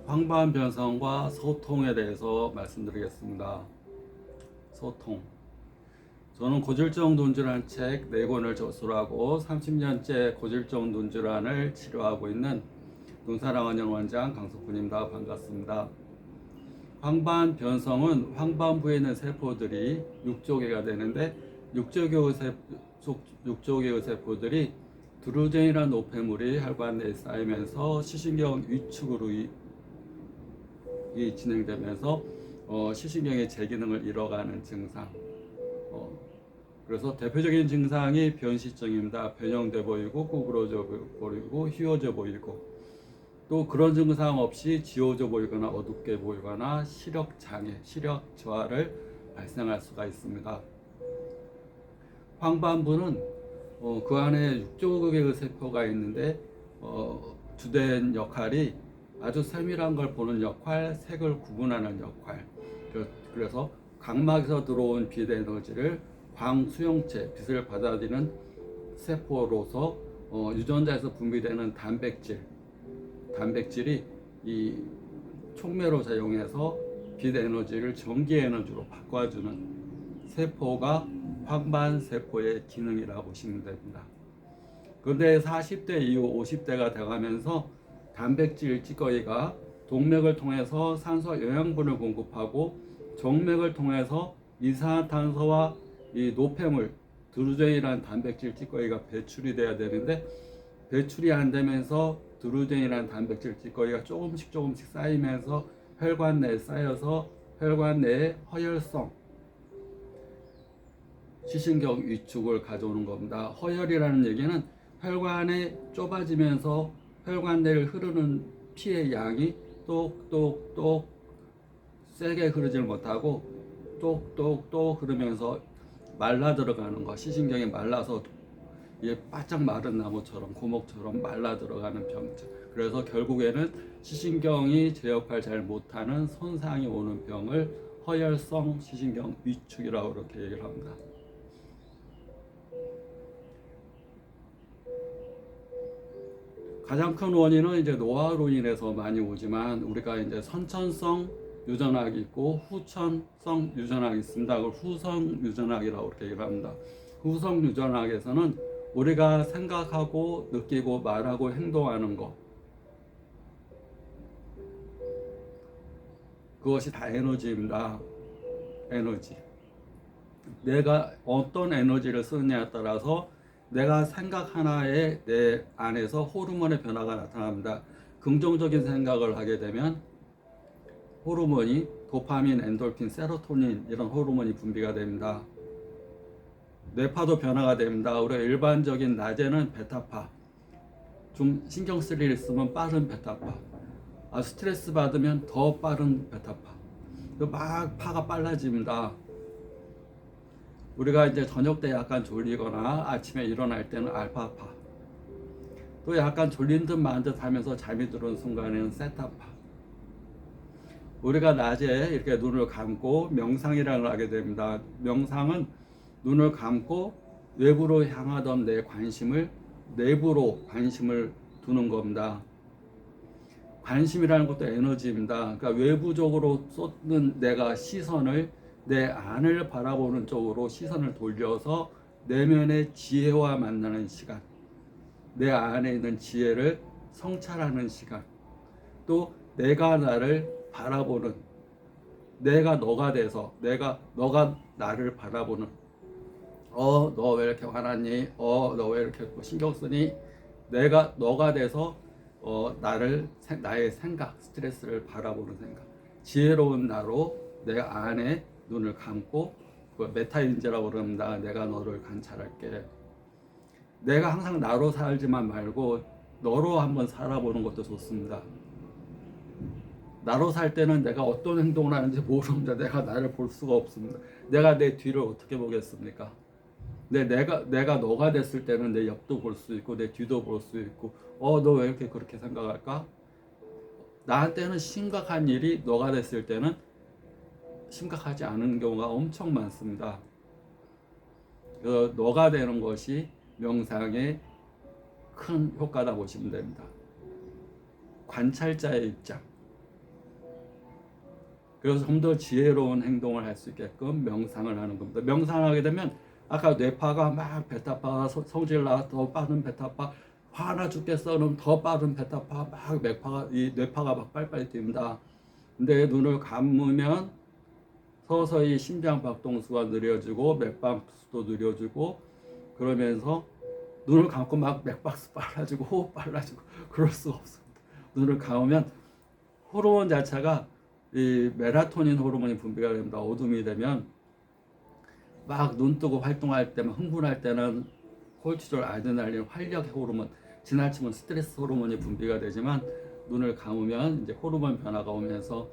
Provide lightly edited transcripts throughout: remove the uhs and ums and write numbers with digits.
황반 변성과 소통에 대해서 말씀드리겠습니다. 소통. 저는 고질적 눈질환 책 4권을 저술하고 30년째 고질적 눈질환을 치료하고 있는 눈사랑원장 원장 강석훈입니다. 반갑습니다. 황반 변성은 황반부에 있는 세포들이 6조개가 되는데 6조개의 세포들이 드루젠이라는 노폐물이 혈관 내에 쌓이면서 시신경 위축으로 진행되면서 시신경의 제기능을 잃어가는 증상. 그래서 대표적인 증상이 변시증입니다. 변형돼 보이고 구부러져 보이고 휘어져 보이고 또 그런 증상 없이 지워져 보이거나 어둡게 보이거나 시력 장애, 시력 저하를 발생할 수가 있습니다. 황반부는 그 안에 6조 개의 세포가 있는데 주된 역할이 아주 세밀한 걸 보는 역할, 색을 구분하는 역할. 그래서 각막에서 들어온 빛 에너지를 광수용체, 빛을 받아들이는 세포로서 유전자에서 분비되는 단백질이 이 촉매로 사용해서 빛 에너지를 전기 에너지로 바꿔주는 세포가 황반세포의 기능이라고 보시면 됩니다. 그런데 40대 이후 50대가 되가면서 단백질 찌꺼기가 동맥을 통해서 산소 영양분을 공급하고 정맥을 통해서 이산화탄소와 이 노폐물 드루젠이라는 단백질 찌꺼기가 배출이 돼야 되는데 배출이 안 되면서 드루젠이라는 단백질 찌꺼기가 조금씩 쌓이면서 혈관 내에 쌓여서 혈관 내에 허혈성 시신경 위축을 가져오는 겁니다. 허혈이라는 얘기는 혈관이 좁아지면서 혈관 내를 흐르는 피의 양이 똑똑똑 세게 흐르질 못하고 똑똑똑 흐르면서 말라 들어가는 거, 시신경이 말라서 이게 바짝 마른 나무처럼 고목처럼 말라 들어가는 병증. 그래서 결국에는 시신경이 제 역할 잘 못하는 손상이 오는 병을 허혈성 시신경 위축이라고 그렇게 얘기를 합니다. 가장 큰 원인은 이제 노화로 인해서 많이 오지만 우리가 이제 선천성 유전학이 있고 후천성 유전학이 있습니다. 그걸 후성 유전학이라고 그렇게 얘기를 합니다. 후성 유전학에서는 우리가 생각하고 느끼고 말하고 행동하는 것, 그것이 다 에너지입니다. 에너지. 내가 어떤 에너지를 쓰느냐에 따라서 내가 생각 하나에 내 안에서 호르몬의 변화가 나타납니다. 긍정적인 생각을 하게 되면 호르몬이 도파민, 엔돌핀, 세로토닌 이런 호르몬이 분비가 됩니다. 뇌파도 변화가 됩니다. 우리가 일반적인 낮에는 베타파, 좀 신경 쓸 일 있으면 빠른 베타파, 스트레스 받으면 더 빠른 베타파, 막 파가 빨라집니다. 우리가 이제 저녁 때 약간 졸리거나 아침에 일어날 때는 알파파, 또 약간 졸린 듯 만 듯 하면서 잠이 드는 순간에는 세타파. 우리가 낮에 이렇게 눈을 감고 명상이라는 걸 하게 됩니다. 명상은 눈을 감고 외부로 향하던 내 관심을 내부로 관심을 두는 겁니다. 관심이라는 것도 에너지입니다. 그러니까 외부적으로 쏟는 내가 시선을 내 안을 바라보는 쪽으로 시선을 돌려서 내면의 지혜와 만나는 시간, 내 안에 있는 지혜를 성찰하는 시간, 또 내가 나를 바라보는, 내가 너가 돼서 너가 나를 바라보는, 너 왜 이렇게 화났니? 너 왜 이렇게 신경 쓰니? 내가 너가 돼서 나의 생각, 스트레스를 바라보는 생각, 지혜로운 나로 내 안에 눈을 감고, 메타인지라고 그럽니다. 내가 너를 관찰할게. 내가 항상 나로 살지만 말고 너로 한번 살아보는 것도 좋습니다. 나로 살 때는 내가 어떤 행동을 하는지 모릅니다. 내가 나를 볼 수가 없습니다. 내가 내 뒤를 어떻게 보겠습니까? 내가 너가 됐을 때는 내 옆도 볼 수 있고 내 뒤도 볼 수 있고 너 왜 이렇게 그렇게 생각할까? 나한테는 심각한 일이 너가 됐을 때는 심각하지 않은 경우가 엄청 많습니다. 그 너가 되는 것이 명상의 큰 효과다 보시면 됩니다. 관찰자의 입장. 그래서 좀 더 지혜로운 행동을 할 수 있게끔 명상을 하는 겁니다. 명상하게 되면 아까 뇌파가 막 베타파 성질나 더 빠른 베타파 화나 죽겠어 그럼 더 빠른 베타파 막 맥파가 이 뇌파가 막 빨리빨리 뜁니다. 근데 눈을 감으면 서서히 심장 박동수가 느려지고 맥박수도 느려지고 그러면서 눈을 감고 막 맥박수 빨라지고 호흡 빨라지고 그럴 수가 없습니다. 눈을 감으면 호르몬 자체가 이 멜라토닌 호르몬이 분비가 됩니다. 어둠이 되면 막 눈 뜨고 활동할 때, 막 흥분할 때는 콜티졸, 아드레날린, 활력 호르몬, 지나치면 스트레스 호르몬이 분비가 되지만 눈을 감으면 이제 호르몬 변화가 오면서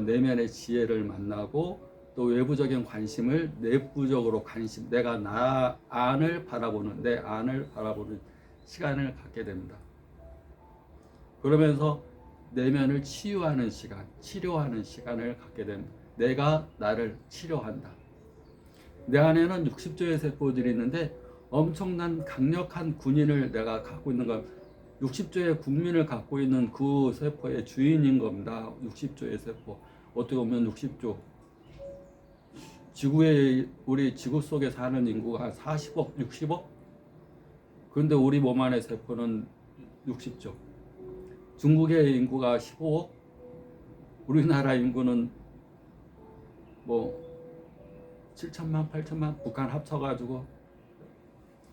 내면의 지혜를 만나고 또 외부적인 관심을 내부적으로 관심, 내가 나 안을 바라보는 내 안을 바라보는 시간을 갖게 됩니다. 그러면서 내면을 치유하는 시간, 치료하는 시간을 갖게 됩니다. 내가 나를 치료한다. 내 안에는 60조의 세포들이 있는데 엄청난 강력한 군인을 내가 갖고 있는 것, 60조의 국민을 갖고 있는 그 세포의 주인인 겁니다. 60조의 세포. 어떻게 보면 60조. 지구에 우리 지구 속에 사는 인구가 한 40억, 60억? 그런데 우리 몸 안의 세포는 60조. 중국의 인구가 15억? 우리나라 인구는 뭐 7천만, 8천만 북한 합쳐가지고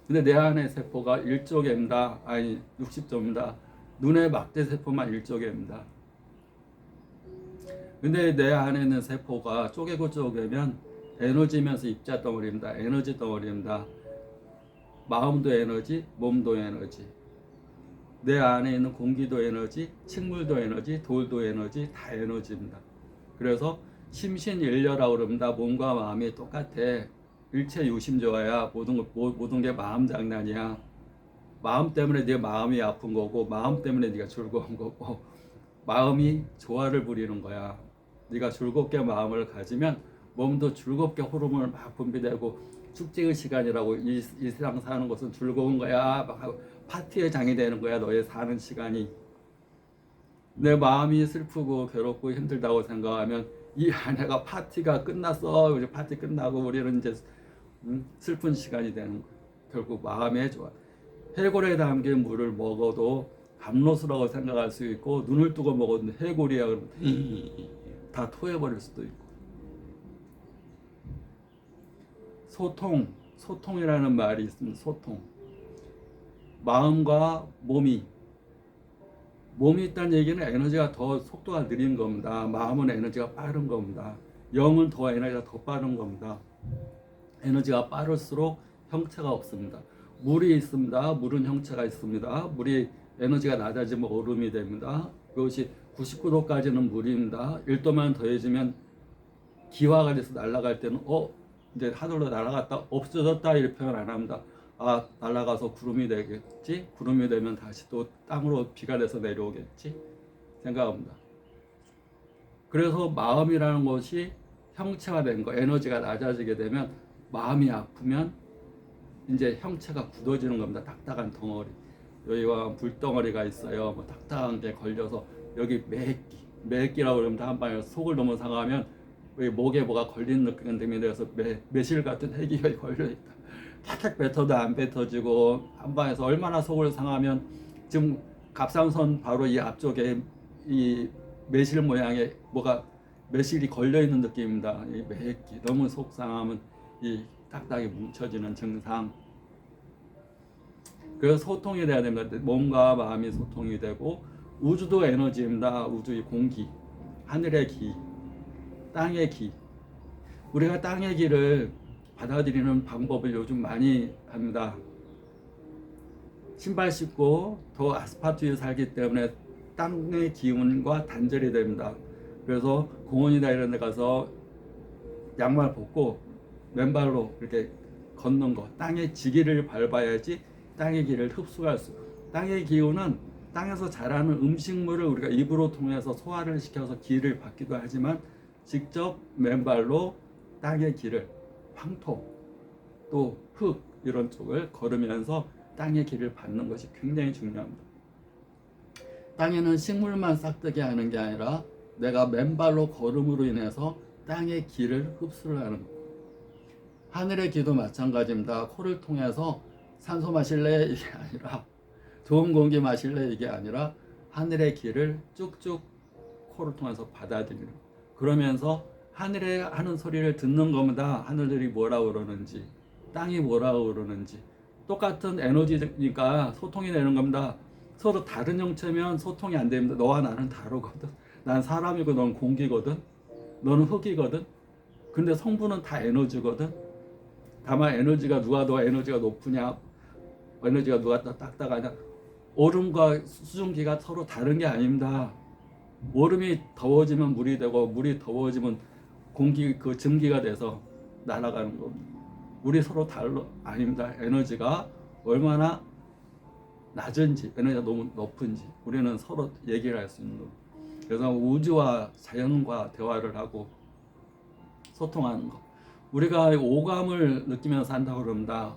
근데 내 안의 세포가 1조 개입니다. 아니 60조입니다. 눈의 막대 세포만 1조 개입니다. 근데 내 안에 있는 세포가 쪼개고 쪼개면 에너지면서 입자 덩어리입니다. 에너지 덩어리입니다. 마음도 에너지, 몸도 에너지. 내 안에 있는 공기도 에너지, 식물도 에너지, 돌도 에너지, 다 에너지입니다. 그래서 심신일려라고 그럽니다. 몸과 마음이 똑같아. 일체 유심조화야. 모든 게 마음 장난이야. 마음 때문에 네 마음이 아픈 거고, 마음 때문에 네가 즐거운 거고, 마음이 조화를 부리는 거야. 네가 즐겁게 마음을 가지면 몸도 즐겁게 호르몬을 막 분비되고 축제의 시간이라고 이 세상 사는 것은 즐거운 거야. 막 파티의 장이 되는 거야. 너의 사는 시간이. 내 마음이 슬프고 괴롭고 힘들다고 생각하면 이 아내가 파티가 끝났어. 이제 파티 끝나고 우리는 이제 슬픈 시간이 되는 거야. 결국 마음에 좋아. 해골에 담긴 물을 먹어도 감로수라고 생각할 수 있고 눈을 뜨고 먹어도 해골이야 그러면 다 토해버릴 수도 있고. 소통이라는 말이 있습니다. 소통. 마음과 몸이 있다는 얘기는 에너지가 더 속도가 느린 겁니다. 마음은 에너지가 빠른 겁니다. 영은 더 에너지가 더 빠른 겁니다. 에너지가 빠를수록 형체가 없습니다. 물이 있습니다. 물은 형체가 있습니다. 물이 에너지가 낮아지면 얼음이 됩니다. 그것이 99도까지는 물입니다. 1도만 더해지면 기화가 돼서 날아갈 때는 이제 하늘로 날아갔다 없어졌다 이렇게 표현 안 합니다. 아, 날아가서 구름이 되겠지. 구름이 되면 다시 또 땅으로 비가 돼서 내려오겠지 생각합니다. 그래서 마음이라는 것이 형체가 된 거, 에너지가 낮아지게 되면 마음이 아프면 이제 형체가 굳어지는 겁니다. 딱딱한 덩어리. 여기가 불덩어리가 있어요. 뭐 딱딱한 게 걸려서 여기 매끼라고 그러면 한방에 속을 너무 상하면 여기 목에 뭐가 걸리는 느낌이 돼서 매실 같은 핵이 걸려있다. 탁탁 뱉어도 안 뱉어지고 한방에서 얼마나 속을 상하면 지금 갑상선 바로 이 앞쪽에 이 매실 모양의 뭐가 매실이 걸려있는 느낌입니다. 이 매끼 너무 속상하면 이 딱딱이 뭉쳐지는 증상. 그래서 소통이 돼야 됩니다. 몸과 마음이 소통이 되고 우주도 에너지입니다. 우주의 공기, 하늘의 기, 땅의 기. 우리가 땅의 기를 받아들이는 방법을 요즘 많이 합니다. 신발 신고 더 아스팔트 위에 살기 때문에 땅의 기운과 단절이 됩니다. 그래서 공원이나 이런 데 가서 양말 벗고 맨발로 이렇게 걷는 거, 땅의 지기를 밟아야지 땅의 기를 흡수할 수. 땅의 기운은 땅에서 자라는 음식물을 우리가 입으로 통해서 소화를 시켜서 기를 받기도 하지만 직접 맨발로 땅의 기를, 황토, 또 흙 이런 쪽을 걸으면서 땅의 기를 받는 것이 굉장히 중요합니다. 땅에는 식물만 싹트게 하는 게 아니라 내가 맨발로 걸음으로 인해서 땅의 기를 흡수를 하는 거. 하늘의 기도 마찬가지입니다. 코를 통해서 산소 마실래? 이게 아니라 좋은 공기 마실래? 이게 아니라 하늘의 기를 쭉쭉 코를 통해서 받아들이는 거. 그러면서 하늘에 하는 소리를 듣는 겁니다. 하늘들이 뭐라고 그러는지, 땅이 뭐라고 그러는지. 똑같은 에너지니까 소통이 되는 겁니다. 서로 다른 형체면 소통이 안 됩니다. 너와 나는 다르거든. 난 사람이고 넌 공기거든. 너는 흙이거든. 근데 성분은 다 에너지거든. 다만 에너지가 누가 더 에너지가 높으냐, 에너지가 누가 더 딱딱하냐. 얼음과 수증기가 서로 다른 게 아닙니다. 얼음이 더워지면 물이 되고 물이 더워지면 공기 그 증기가 돼서 날아가는 겁니다. 우리 서로 달라 아닙니다. 에너지가 얼마나 낮은지 에너지가 너무 높은지 우리는 서로 얘기를 할 수 있는 겁니다. 그래서 우주와 자연과 대화를 하고 소통하는 것. 우리가 오감을 느끼면서 한다고 그럽니다.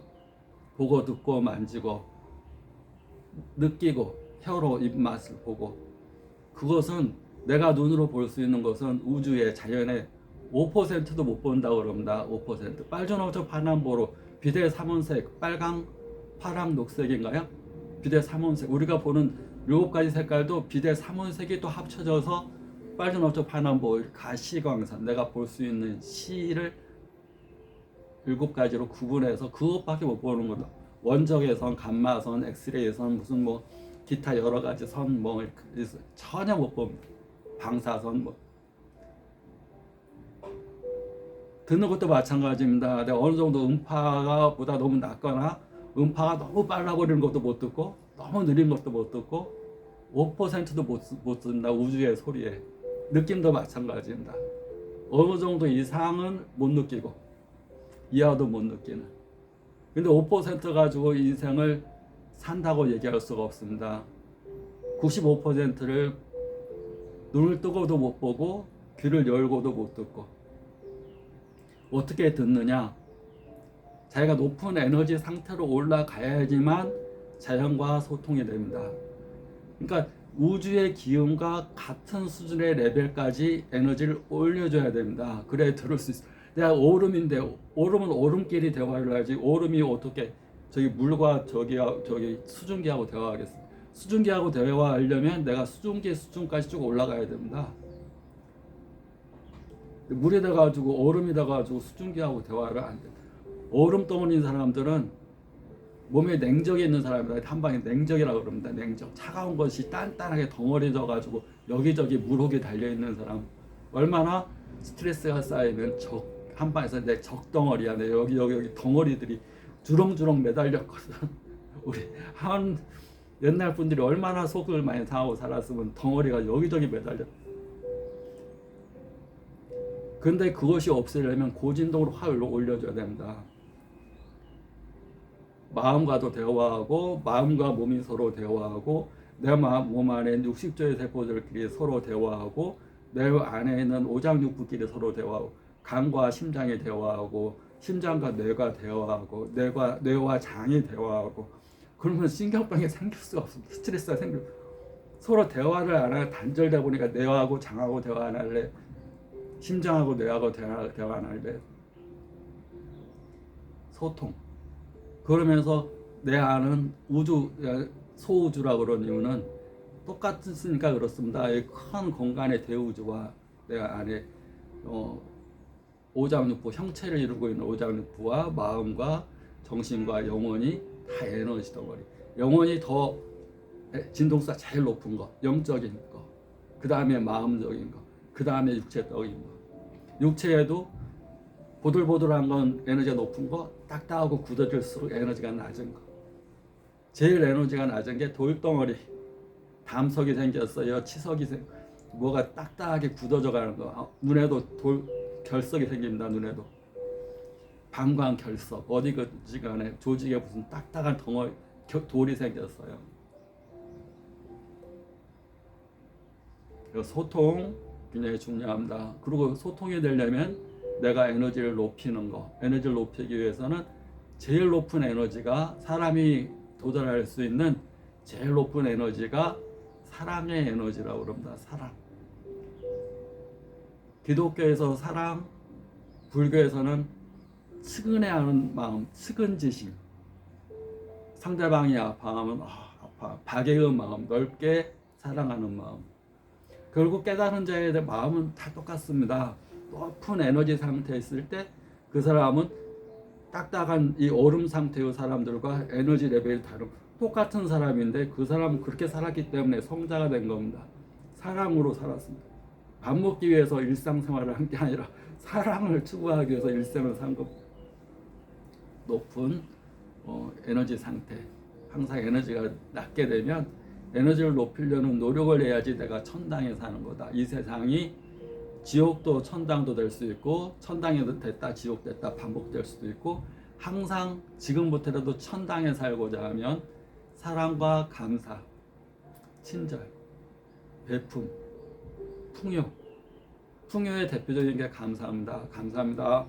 보고 듣고 만지고 느끼고 혀로 입맛을 보고 그것은 내가 눈으로 볼 수 있는 것은 우주의 자연의 5%도 못 본다고 그럽니다. 5%. 빨주노초 파남보로 비대 삼원색 빨강, 파랑, 녹색인가요? 비대 삼원색. 우리가 보는 7가지 색깔도 비대 삼원색이 또 합쳐져서 빨주노초 파남보 가시광선 내가 볼 수 있는 시를 7가지로 구분해서 그것밖에 못 보는 거다. 원적외 선, 감마선, 엑스레이 선, 무슨 뭐 기타 여러 가지 선 뭐 전혀 못 봅니다. 방사선 뭐 듣는 것도 마찬가지입니다. 내가 어느 정도 음파가 보다 너무 낮거나 음파가 너무 빨라 버리는 것도 못 듣고 너무 느린 것도 못 듣고 5%도 못 듣는다. 우주의 소리에 느낌도 마찬가지입니다. 어느 정도 이상은 못 느끼고 이하도 못 느끼는. 근데 5% 가지고 인생을 산다고 얘기할 수가 없습니다. 95%를 눈을 뜨고도 못 보고 귀를 열고도 못 듣고 어떻게 듣느냐? 자기가 높은 에너지 상태로 올라가야지만 자연과 소통이 됩니다. 그러니까 우주의 기운과 같은 수준의 레벨까지 에너지를 올려줘야 됩니다. 그래야 들을 수 있어요. 내가 얼음인데 얼음은 얼음끼리 대화를 하지 얼음이 어떻게 저기 물과 저기 수증기하고 대화하겠어? 수증기하고 대화하려면 내가 수증기 수준까지 쭉 올라가야 됩니다. 물에다 가지고 얼음에다 가지고 수증기하고 대화를 안 돼. 얼음 덩어리인 사람들은 몸에 냉적이 있는 사람이다. 한방에 냉적이라고 그럽니다. 냉적. 차가운 것이 단단하게 덩어리져 가지고 여기저기 물혹이 달려 있는 사람. 얼마나 스트레스가 쌓이면 한방에서 내 적덩어리야. 내 여기 덩어리들이 주렁주렁 매달렸거든. 우리 옛날 분들이 얼마나 속을 많이 당하고 살았으면 덩어리가 여기저기 매달렸. 근데 그것이 없애려면 고진동으로 확 올려줘야 됩니다. 마음과도 대화하고 마음과 몸이 서로 대화하고 내 몸 안에 60조의 세포들끼리 서로 대화하고 내 안에 있는 오장육부끼리 서로 대화하고 간과 심장이 대화하고 심장과 뇌가 대화하고 뇌와 장이 대화하고 그러면 신경병이 생길 수가 없습니다. 스트레스가 서로 대화를 안 하고 단절되다 보니까 뇌하고 장하고 대화 안 할래 심장하고 뇌하고 대화 안 할래 소통. 그러면서 내 안은 소우주라고 그런 이유는 똑같으니까 그렇습니다. 이 큰 공간의 대우주와 내 안에 오장육부 형체를 이루고 있는 오장육부와 마음과 정신과 영혼이 다 에너지 덩어리. 영혼이 더 진동수가 제일 높은 거, 영적인 거. 그 다음에 마음적인 거. 그 다음에 육체적인 거. 육체에도 보들보들한 건 에너지가 높은 거, 딱딱하고 굳어질수록 에너지가 낮은 거. 제일 에너지가 낮은 게 돌덩어리. 담석이 생겼어요. 치석이 뭐가 딱딱하게 굳어져 가는 거. 눈에도 결석이 생깁니다. 눈에도. 방광 결석. 어디든지 간에 조직에 무슨 딱딱한 돌이 생겼어요. 소통 굉장히 중요합니다. 그리고 소통이 되려면 내가 에너지를 높이는 거. 에너지를 높이기 위해서는 제일 높은 에너지가 사람이 도달할 수 있는 제일 높은 에너지가 사랑의 에너지라고 그럽니다. 사랑. 기독교에서 사랑, 불교에서는 측은해하는 마음, 측은지심. 상대방이 아파하면 아파, 박애의 마음, 넓게 사랑하는 마음. 결국 깨달은 자의 마음은 다 똑같습니다. 높은 에너지 상태에 있을 때 그 사람은 딱딱한 이 얼음 상태의 사람들과 에너지 레벨이 다른 똑같은 사람인데 그 사람은 그렇게 살았기 때문에 성자가 된 겁니다. 사랑으로 살았습니다. 밥 먹기 위해서 일상생활을 한 게 아니라 사랑을 추구하기 위해서 일생을 산 겁니다. 높은 에너지 상태, 항상 에너지가 낮게 되면 에너지를 높이려는 노력을 해야지 내가 천당에 사는 거다. 이 세상이 지옥도 천당도 될 수 있고 천당에 됐다 지옥 됐다 반복될 수도 있고 항상 지금부터라도 천당에 살고자 하면 사랑과 감사, 친절, 베품, 풍요. 풍요의 대표적인 게 감사합니다. 감사합니다.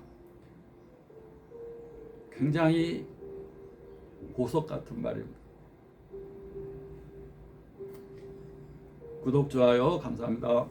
굉장히 보석 같은 말입니다. 구독, 좋아요 감사합니다.